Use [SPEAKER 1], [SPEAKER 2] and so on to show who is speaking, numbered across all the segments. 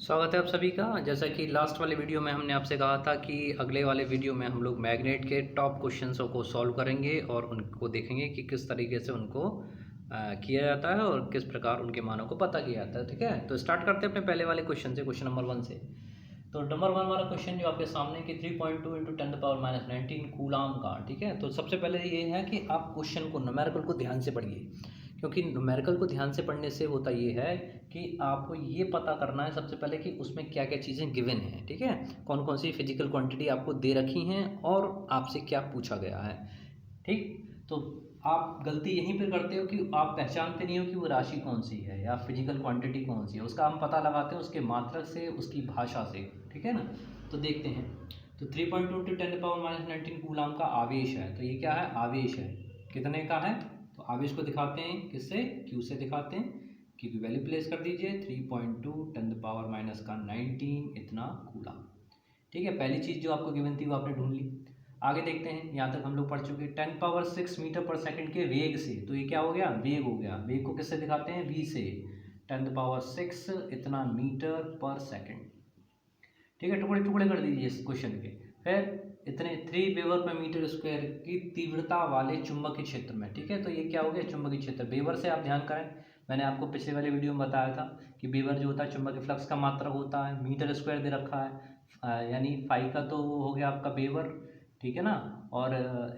[SPEAKER 1] स्वागत है आप सभी का। जैसा कि लास्ट वाले वीडियो में हमने आपसे कहा था कि अगले वाले वीडियो में हम लोग मैग्नेट के टॉप क्वेश्चंसों को सॉल्व करेंगे और उनको देखेंगे कि किस तरीके से उनको किया जाता है और किस प्रकार उनके मानों को पता किया जाता है। ठीक है, तो स्टार्ट करते हैं अपने पहले वाले क्वेश्चन से, क्वेश्चन नंबर 1 से। तो नंबर 1 वाला क्वेश्चन जो आपके सामने कि 3.2 × 10⁻⁻19 कूलाम का। ठीक है, तो सबसे पहले ये है कि आप क्वेश्चन को, न्यूमेरिकल को ध्यान से पढ़िए, क्योंकि न्यूमेरिकल को ध्यान से पढ़ने से होता ये है कि आपको ये पता करना है सबसे पहले कि उसमें क्या क्या चीज़ें गिवन हैं। ठीक है, कौन कौन सी फिजिकल क्वांटिटी आपको दे रखी हैं और आपसे क्या पूछा गया है। ठीक, तो आप गलती यहीं पर करते हो कि आप पहचानते नहीं हो कि वो राशि कौन सी है या फिजिकल क्वांटिटी कौन सी है। उसका हम पता लगाते हैं उसके मात्रक से, उसकी भाषा से। ठीक है ना, तो देखते हैं। तो 3.2 × 10⁻⁻19 कूलाम का आवेश है। तो ये क्या है? आवेश है। कितने का है? तो आवेश को दिखाते हैं किससे? क्यू से दिखाते हैं। क्यू की वैल्यू प्लेस कर दीजिए 3.2 10⁻⁻19 इतना कूलाम। ठीक है, पहली चीज़ जो आपको गिवन थी वो आपने ढूंढ ली। आगे देखते हैं, यहाँ तक हम लोग पढ़ चुके। 10⁻6 मीटर पर सेकंड के वेग से, तो ये क्या हो गया? वेग हो गया। वेग को किससे दिखाते हैं? v से। 10⁻6 इतना मीटर पर सेकंड। ठीक है, टुकड़े टुकड़े कर दीजिए इस क्वेश्चन के। फिर इतने 3 वेबर पर मीटर स्क्वायर की तीव्रता वाले चुंबकीय क्षेत्र में। ठीक है, तो ये क्या हो गया? चुंबकीय क्षेत्र। वेबर से आप ध्यान करें, मैंने आपको पिछले वाले वीडियो में बताया था कि वेबर जो होता है चुंबकीय फ्लक्स का मात्रक होता है। मीटर स्क्वायर दे रखा है, यानी फाई का तो वो हो गया आपका वेबर। ठीक है ना, और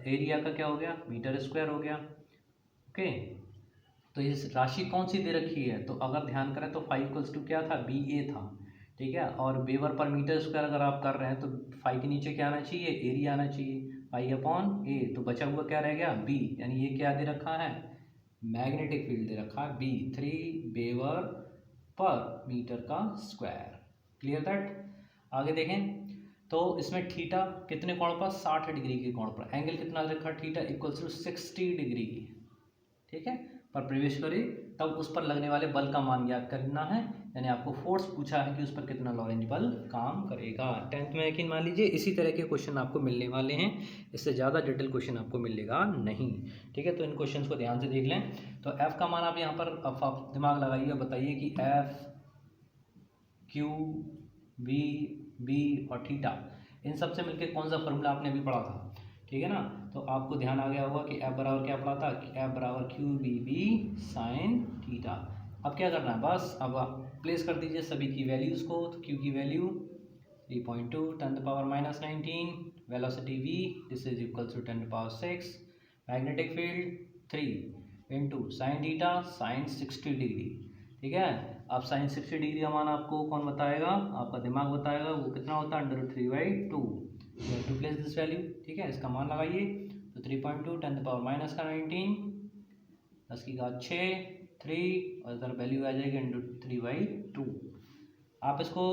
[SPEAKER 1] एरिया का क्या हो गया? मीटर स्क्वायर हो गया। ओके, तो इस राशि कौन सी दे रखी है? तो अगर ध्यान करें तो फाई इक्वल्स टू क्या था? बी ए था। ठीक है, और वेबर पर मीटर स्क्वायर अगर आप कर रहे हैं तो फाई के नीचे क्या आना चाहिए? एरिया आना चाहिए, पाई अपॉन ए। तो बचा हुआ क्या रह गया? बी। यानी ये क्या दे रखा है? मैग्नेटिक फील्ड दे रखा है बी, 3 वेबर पर मीटर का स्क्वायर। Clear that? आगे देखें तो इसमें थीटा कितने कोण पर? 60 डिग्री के कोण पर। एंगल कितना रखा? Theta equals to 60 degree. ठीक है, पर प्रवेश करें तब उस पर लगने वाले बल का मान ज्ञात करना है। यानी आपको फोर्स पूछा है कि उस पर कितना लॉरेंज बल काम करेगा। 10th में यकीन मान लीजिए इसी तरह के क्वेश्चन आपको मिलने वाले हैं, इससे ज़्यादा डिटेल क्वेश्चन आपको मिलेगा नहीं। ठीक है, तो इन क्वेश्चंस को ध्यान से देख लें। तो एफ का मान आप यहाँ पर आप दिमाग लगाइए, बताइए कि एफ, क्यू, वी, बी और थीटा, इन सबसे मिलकर कौन सा फॉर्मूला आपने अभी पढ़ा था? ठीक है ना, तो आपको ध्यान आ गया होगा कि एफ बराबर क्या पढ़ा था? कि एफ बराबर Q B B sine theta. अब क्या करना है? बस अब आप प्लेस कर दीजिए सभी की वैल्यूज़ को। तो क्यू की value 3.2 10⁻⁻19, velocity v this is equals to 10⁻6, magnetic field 3 into sine theta sine 60 degree. ठीक है, अब साइन 60 डिग्री का मान आपको कौन बताएगा? आपका दिमाग बताएगा। वो कितना होता है? √3/2। To place this value. ठीक है, इसका मान लगाइए। तो 3.2 10⁻⁻19 10 की घात 6 3 और इधर वैल्यू आ जाएगी √3/2। आप इसको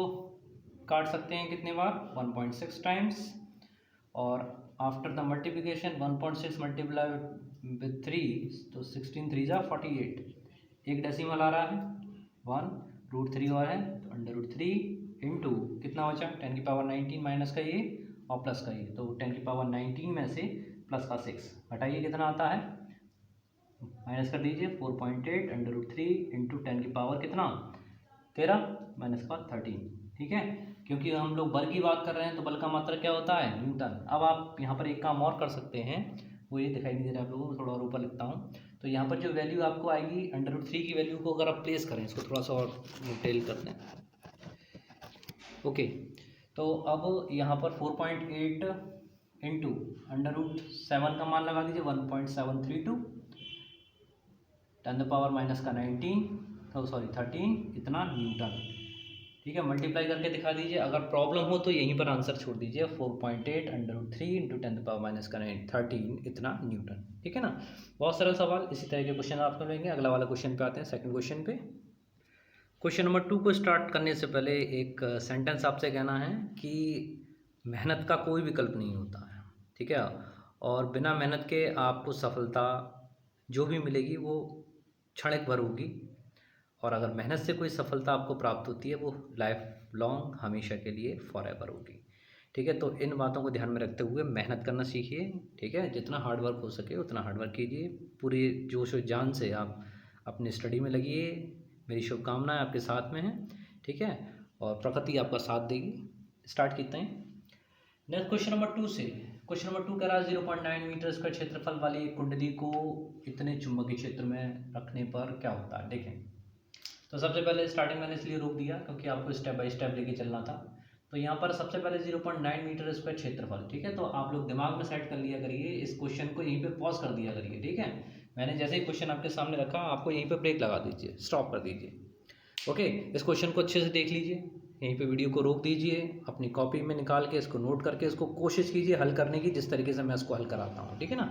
[SPEAKER 1] काट सकते हैं कितने बार? 1.6 टाइम्स। और after the multiplication 1.6 multiply with 3 तो 16 3 जा 48। एक डेसिमल आ रहा है 1 √3 और है तो √3 इंटू कितना बचा? 10⁻19 माइनस का ये और प्लस का ये, तो 10⁻19 में से प्लस का 6 हटाइए, कितना आता है? माइनस कर दीजिए 4.8 √3 इंटू 10 की पावर कितना? 13 माइनस का 13। ठीक है, क्योंकि हम लोग बल की बात कर रहे हैं तो बल का मात्रा क्या होता है? न्यूटन। अब आप यहाँ पर एक काम और कर सकते हैं, वो ये दिखाई नहीं दे रहा है आप लोगों को, थोड़ा और ऊपर लिखता हूँ। तो यहाँ पर जो वैल्यू आपको आएगी √3 की वैल्यू को अगर आप प्लेस करें, इसको थोड़ा सा और डिटेल करते हैं। ओके, तो अब यहाँ पर 4.8 इंटू √7 का मान लगा दीजिए 1.732 10⁻⁻19 तो सॉरी 13 इतना न्यूटन। ठीक है, मल्टीप्लाई करके दिखा दीजिए। अगर प्रॉब्लम हो तो यहीं पर आंसर छोड़ दीजिए 4.8 √3 इंटू 10⁻⁻13 इतना न्यूटन। ठीक है ना, बहुत सरल सवाल। इसी तरह के क्वेश्चन आपको मिलेंगे। अगला वाला क्वेश्चन पे आते हैं, सेकंड क्वेश्चन पे। क्वेश्चन नंबर 2 को स्टार्ट करने से पहले एक सेंटेंस आपसे कहना है कि मेहनत का कोई विकल्प नहीं होता है। ठीक है, और बिना मेहनत के आपको सफलता जो भी मिलेगी वो क्षणिक भर होगी, और अगर मेहनत से कोई सफलता आपको प्राप्त होती है वो लाइफ लॉन्ग, हमेशा के लिए, फॉरएवर होगी। ठीक है, तो इन बातों को ध्यान में रखते हुए मेहनत करना सीखिए। ठीक है, जितना हार्डवर्क हो सके उतना हार्डवर्क कीजिए, पूरे जोश और जान से आप अपनी स्टडी में लगिए। मेरी शुभकामनाएं आपके साथ में हैं। ठीक है, और प्रकृति आपका साथ देगी। स्टार्ट करते हैं नेक्स्ट क्वेश्चन नंबर 2 से। क्वेश्चन नंबर 2 कह रहा है 0.9 मीटर स्क्वायर क्षेत्रफल वाली एक कुंडली को इतने चुंबकीय क्षेत्र में रखने पर क्या होता है। देखें तो सबसे पहले स्टार्टिंग मैंने इसलिए रोक दिया क्योंकि आपको स्टेप बाय स्टेप लेके चलना था। तो यहाँ पर सबसे पहले 0.9 मीटर स्क्वायर क्षेत्रफल, ठीक है। तो आप लोग दिमाग में सेट कर लिया करिए, इस क्वेश्चन को यहीं पे पॉज कर दिया करिए, ठीक है। मैंने जैसे ही क्वेश्चन आपके सामने रखा आपको यहीं पे ब्रेक लगा दीजिए, स्टॉप कर दीजिए। ओके, इस क्वेश्चन को अच्छे से देख लीजिए, यहीं पे वीडियो को रोक दीजिए, अपनी कॉपी में निकाल के इसको नोट करके इसको कोशिश कीजिए हल करने की, जिस तरीके से मैं इसको हल कराता हूँ, ठीक है ना।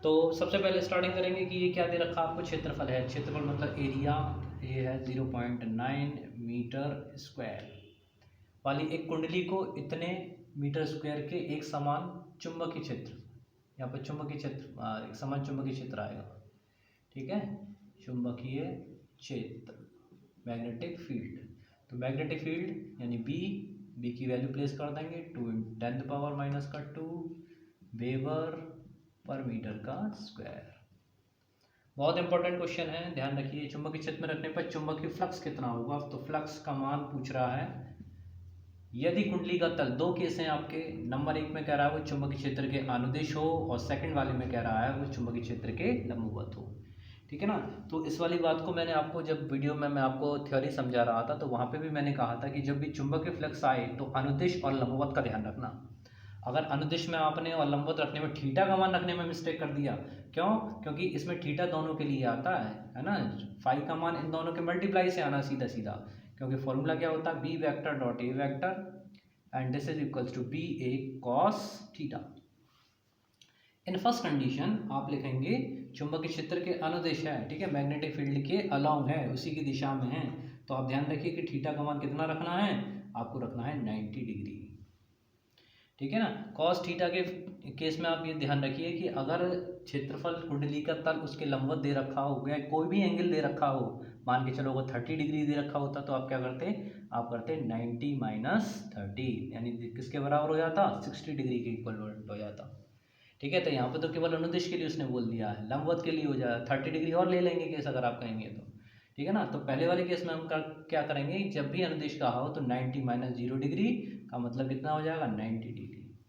[SPEAKER 1] तो सबसे पहले स्टार्टिंग करेंगे कि ये क्या दे रखा आपको, क्षेत्रफल है। क्षेत्रफल मतलब एरिया, ये है 0.9 मीटर स्क्वायर वाली एक कुंडली को इतने मीटर स्क्वायर के एक समान चुंबकीय क्षेत्र, यहाँ पर चुंबकीय क्षेत्र एक समान चुंबकीय क्षेत्र आएगा, ठीक है। चुंबकीय क्षेत्र, मैग्नेटिक फील्ड, तो मैग्नेटिक फील्ड यानी बी की वैल्यू प्लेस कर देंगे 2 वेबर पर मीटर का स्क्वायर। बहुत इंपॉर्टेंट क्वेश्चन है, ध्यान रखिए। चुंबकीय क्षेत्र में रखने पर चुंबकीय फ्लक्स कितना होगा, तो फ्लक्स का मान पूछ रहा है। यदि कुंडली का तल, दो केस हैं आपके, नंबर 1 में कह रहा है वो चुंबकीय क्षेत्र के अनुदिश हो और सेकंड वाले में कह रहा है वो चुंबकीय क्षेत्र के लंबवत हो, ठीक है ना। तो इस वाली बात को मैंने आपको जब वीडियो में मैं आपको थ्योरी समझा रहा था तो वहाँ पे भी मैंने कहा था कि जब भी चुंबकीय फ्लक्स आए तो अनुदिश और लंबवत का ध्यान रखना। अगर अनुदिश में आपने और लंबवत रखने में थीटा का मान रखने में मिस्टेक कर दिया, क्यों, क्योंकि इसमें थीटा दोनों के लिए आता है ना। फाई का मान इन दोनों के मल्टीप्लाई से आना सीधा सीधा, क्योंकि फॉर्मूला क्या होता है, B vector dot A vector and this is equals to B A cos theta. In first condition आप लिखेंगे चुंबकीय क्षेत्र के अनुदिश है, ठीक है, मैग्नेटिक फील्ड के अलोंग है, उसी की दिशा में है। तो आप ध्यान रखिए कि थीटा का मान कितना रखना है, आपको रखना है 90 डिग्री, ठीक है ना। कॉस थीटा के केस में आप ये ध्यान रखिए कि अगर क्षेत्रफल कुंडली का तल उसके लंबवत दे रखा हो या कोई भी एंगल दे रखा हो, मान के चलो वो 30 डिग्री दे रखा होता तो आप क्या करते, आप करते 90 माइनस 30, यानी किसके बराबर हो जाता, 60 डिग्री के इक्वल हो जाता, ठीक है। तो यहाँ पे तो केवल अनुदिश के लिए उसने बोल दिया है, लंबवत के लिए हो जाए 30 डिग्री और ले लेंगे केस अगर आप कहेंगे तो, ठीक है ना। तो पहले वाले केस में हम क्या करेंगे, जब भी अनुदिश कहा हो तो 90 माइनस 0 डिग्री का मतलब कितना हो जाएगा, 90 डिग्री।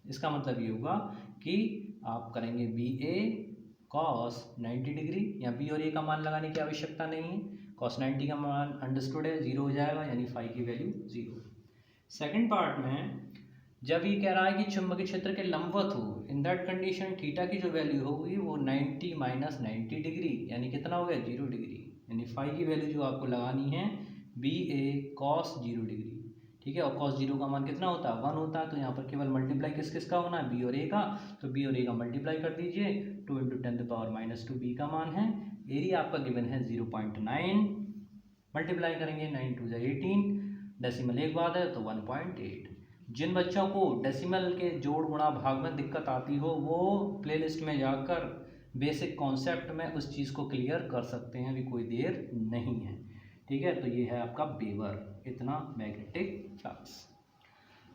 [SPEAKER 1] इसका मतलब ये होगा कि आप करेंगे बी ए कॉस 90 डिग्री, या बी और ए का मान लगाने की आवश्यकता नहीं है, कॉस 90 का मान अंडरस्टूड है, 0 हो जाएगा, यानी फाई की वैल्यू 0। सेकेंड पार्ट में जब ये कह रहा है कि चुंबकीय क्षेत्र के लंबवत हो, इन दैट कंडीशन थीटा की जो वैल्यू होगी वो 90 माइनस 90 डिग्री, यानी कितना हो गया, 0 डिग्री, यानी फाई की वैल्यू जो आपको लगानी है बी ए कॉस 0 डिग्री, ठीक है। और कॉस 0 का मान कितना होता है, 1 होता है। तो यहाँ पर केवल मल्टीप्लाई किस का होना है, बी और ए का, तो बी और ए का मल्टीप्लाई कर दीजिए, 2 × 10⁻² बी का मान है, एरिया आपका गिवन है 0.9, मल्टीप्लाई करेंगे 9 2 18, डेसिमल एक बाद है तो 1.8। जिन बच्चों को डेसिमल के जोड़ गुणा भाग में दिक्कत आती हो वो प्लेलिस्ट में जाकर बेसिक कॉन्सेप्ट में उस चीज़ को क्लियर कर सकते हैं, अभी कोई देर नहीं है, ठीक है। तो ये है आपका वेबर, इतना मैग्नेटिक फ्लक्स।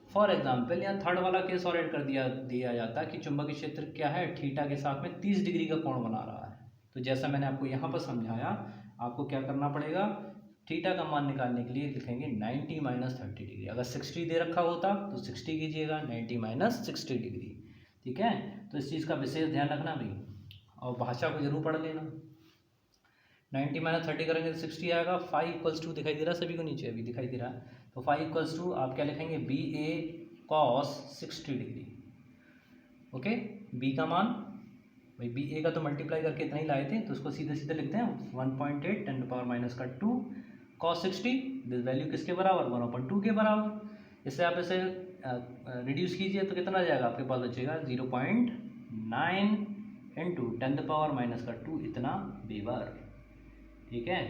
[SPEAKER 1] फॉर एग्जाम्पल यहाँ थर्ड वाला केस और ऐड कर दिया जाता है कि चुंबकीय क्षेत्र क्या है, थीटा के साथ में 30 डिग्री का कोण बना रहा है। तो जैसा मैंने आपको यहाँ पर समझाया, आपको क्या करना पड़ेगा, थीटा का मान निकालने के लिए लिखेंगे 90 माइनस 30 डिग्री। अगर 60 दे रखा होता तो 60 कीजिएगा, 90 माइनस 60 डिग्री, ठीक है। तो इस चीज़ का विशेष ध्यान रखना भाई, और भाषा को जरूर पढ़ लेना। 90 माइनस 30 करेंगे तो 60 आएगा। फाई इक्वल्स टू दिखाई दे रहा है सभी को, नीचे अभी दिखाई दे रहा है, तो फाई इक्वल्स टू आप क्या लिखेंगे, B A cos 60 degree, okay. B का मान भाई बी ए का तो मल्टीप्लाई करके इतना ही लाए थे, तो उसको सीधे सीधे लिखते हैं 1.8 10⁻² कॉस 60, दिस वैल्यू किसके बराबर, 1/2 के बराबर। इससे आप इसे रिड्यूस कीजिए तो कितना जाएगा, आपके पास बचेगा 0.9 × 10⁻², इतना वेबर, ठीक है।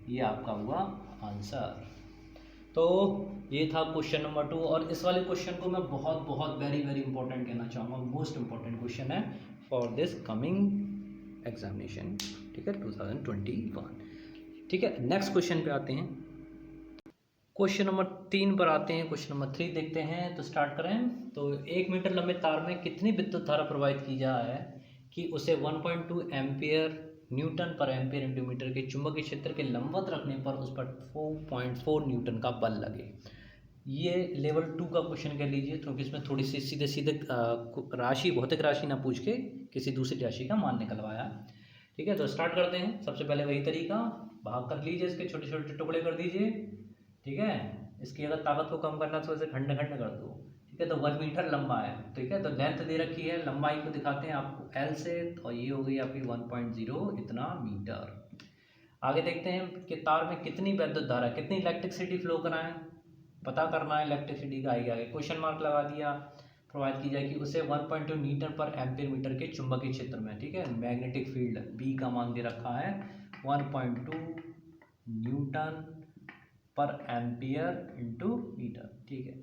[SPEAKER 1] ये आपका हुआ आंसर। तो ये था क्वेश्चन नंबर 2, और इस वाले क्वेश्चन को मैं बहुत बहुत वेरी वेरी इंपॉर्टेंट कहना चाहूँगा, मोस्ट इंपॉर्टेंट क्वेश्चन है फॉर दिस कमिंग एग्जामिनेशन, ठीक है, 2021, ठीक है। नेक्स्ट क्वेश्चन पे आते हैं, क्वेश्चन नंबर 3 पर आते हैं। क्वेश्चन नंबर 3 देखते हैं, तो स्टार्ट करें। तो 1 मीटर लंबे तार में कितनी विद्युत धारा प्रवाहित की जाए कि उसे 1.2 एम्पियर न्यूटन पर एम्पियर इंटू मीटर के चुंबकीय क्षेत्र के लंबवत रखने पर उस पर 4.4 न्यूटन का बल लगे। ये लेवल 2 का क्वेश्चन कह लीजिए, क्योंकि इसमें थोड़ी सी सीधे सीधे राशि, भौतिक राशि ना पूछ के किसी दूसरी राशि का मान निकलवाया। ठीक है, तो स्टार्ट करते हैं। सबसे पहले वही तरीका, भाग कर लीजिए, इसके छोटे छोटे टुकड़े कर दीजिए। ठीक है, इसकी अगर ताकत को कम करना तो इसे खंड खंड कर दो। ठीक है, तो 1 मीटर लंबा है। ठीक है, तो लेंथ दे रखी है, लंबाई को दिखाते हैं आपको एल से, और ये हो गई आपकी 1.0 इतना मीटर। आगे देखते हैं कि तार में कितनी वैद्युत धारा, कितनी इलेक्ट्रिसिटी फ्लो कराएं, पता करना है इलेक्ट्रिसिटी का। आगे क्वेश्चन मार्क लगा दिया। प्रोवाइड की जाए कि उसे 1.2 न्यूटन पर एम्पियर मीटर के चुंबकीय क्षेत्र में, ठीक है, मैग्नेटिक फील्ड बी का मान दे रखा है 1.2 न्यूटन पर एम्पियर इंटू मीटर। ठीक है,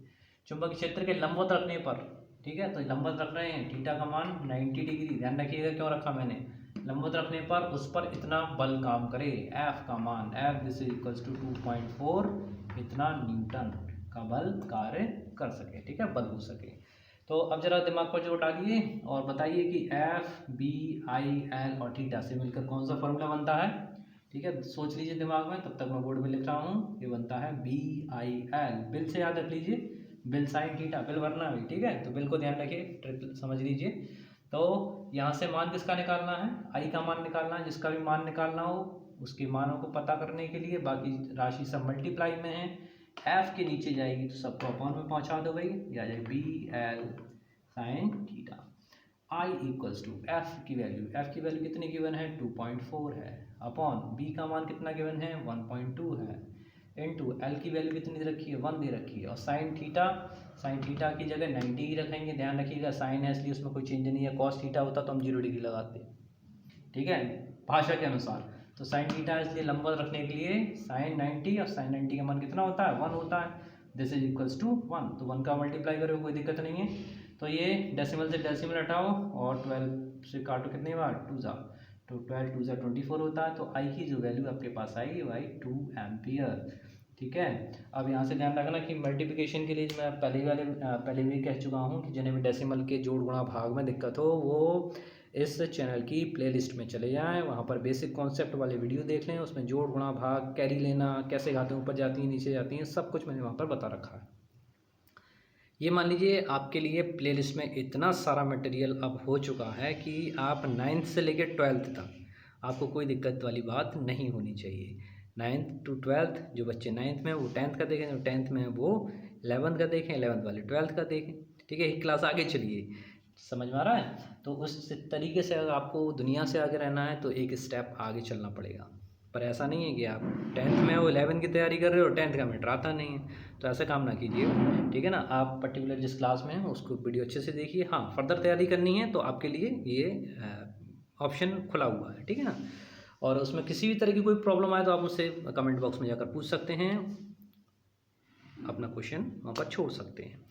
[SPEAKER 1] चुंबकीय क्षेत्र के लंबवत रखने पर, ठीक है, तो लंबवत रख रहे हैं, थीटा का मान 90 डिग्री, ध्यान रखिएगा क्यों रखा मैंने, लंबवत रखने पर उस पर इतना बल काम करे, एफ का मान, F this is equals to 2.4 इतना न्यूटन का बल कार्य कर सके। ठीक है, बल हो सके। तो अब जरा दिमाग पर जोर डालिए और बताइए कि एफ बी आई एल और थीटा से मिलकर कौन सा फॉर्मूला बनता है। ठीक है, सोच लीजिए दिमाग में, तब तक मैं बोर्ड में लिख रहा हूँ। ये बनता है बी आई एल, बिल से याद रख लीजिए, बिल साइन थीटा, बिल भरना भी। ठीक है, तो बिल को ध्यान रखिए, ट्रिक समझ लीजिए। तो यहाँ से मान किसका निकालना है, आई का मान निकालना है। जिसका भी मान निकालना हो उसके मानों को पता करने के लिए, बाकी राशि सब मल्टीप्लाई में है, एफ के नीचे जाएगी तो सबको अपॉन में पहुँचा दो भाई, या जाए B L sine theta. I equals to F की वैल्यू कितनी गिवन है 2.4 है, अपॉन बी का मान कितना गिवन है 1.2 है, इनटू एल की वैल्यू कितनी दे रखी है 1 दे रखी है, और साइन थीटा की जगह 90 ही रखेंगे। ध्यान रखिएगा साइन है इसलिए उसमें कोई चेंज नहीं है, कॉस थीटा होता तो हम 0 डिग्री लगाते। ठीक है, भाषा के अनुसार। तो साइन थीटा इसलिए लंबवत रखने के लिए साइन 90, और साइन 90 का मान कितना होता है 1 होता है, दिस इज इक्वल्स टू 1, तो 1 का मल्टीप्लाई करो कोई दिक्कत नहीं है। तो ये डेसिमल से डेसिमल हटाओ और 12 से काटो कितने बार 2 जा, तो 12 2 जा 24 होता है। तो आई की जो वैल्यू आपके पास आएगी भाई 2 एम्पियर। ठीक है, अब यहाँ से ध्यान रखना कि मल्टीप्लिकेशन के लिए मैं पहले भी कह चुका हूँ कि जिन्हें भी डेसिमल के जोड़ गुणा भाग में दिक्कत हो वो इस चैनल की प्लेलिस्ट में चले जाएं, वहाँ पर बेसिक कॉन्सेप्ट वाले वीडियो देख लें, उसमें जोड़ गुणा भाग, कैरी लेना, कैसे घातें ऊपर जाती हैं नीचे जाती हैं, सब कुछ मैंने वहाँ पर बता रखा है। ये मान लीजिए आपके लिए प्लेलिस्ट में इतना सारा मटेरियल अब हो चुका है कि आप 9th से लेकर 12th तक आपको कोई दिक्कत वाली बात नहीं होनी चाहिए। 9th to 12th जो बच्चे 9th में वो 10th का देखें, जो 10th में वो 11th का देखें, 11th वाले 12th का देखें। ठीक है, एक क्लास आगे चलिए, समझ में आ रहा है। तो उस तरीके से अगर आपको दुनिया से आगे रहना है तो एक स्टेप आगे चलना पड़ेगा। पर ऐसा नहीं है कि आप 10th में हो 11th की तैयारी कर रहे हो, 10th का मैटर आता नहीं है, तो ऐसा काम ना कीजिए। ठीक है ना, आप पर्टिकुलर जिस क्लास में हैं उसको वीडियो अच्छे से देखिए। हाँ, फर्दर तैयारी करनी है तो आपके लिए ये ऑप्शन खुला हुआ है। ठीक है ना, और उसमें किसी भी तरह की कोई प्रॉब्लम आए तो आप मुझसे कमेंट बॉक्स में जाकर पूछ सकते हैं, अपना क्वेश्चन वहाँ पर छोड़ सकते हैं।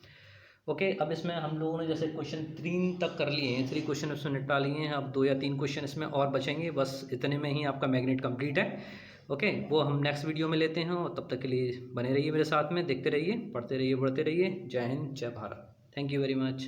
[SPEAKER 1] ओके, अब इसमें हम लोगों ने जैसे क्वेश्चन 3 तक कर लिए हैं, 3 क्वेश्चन उसमें निपटा लिए हैं, अब 2 या 3 क्वेश्चन इसमें और बचेंगे, बस इतने में ही आपका मैग्नेट कंप्लीट है। ओके, वो हम नेक्स्ट वीडियो में लेते हैं, और तब तक के लिए बने रहिए मेरे साथ में, देखते रहिए, पढ़ते रहिए, बढ़ते रहिए। जय हिंद, जय Bharat, thank you very much.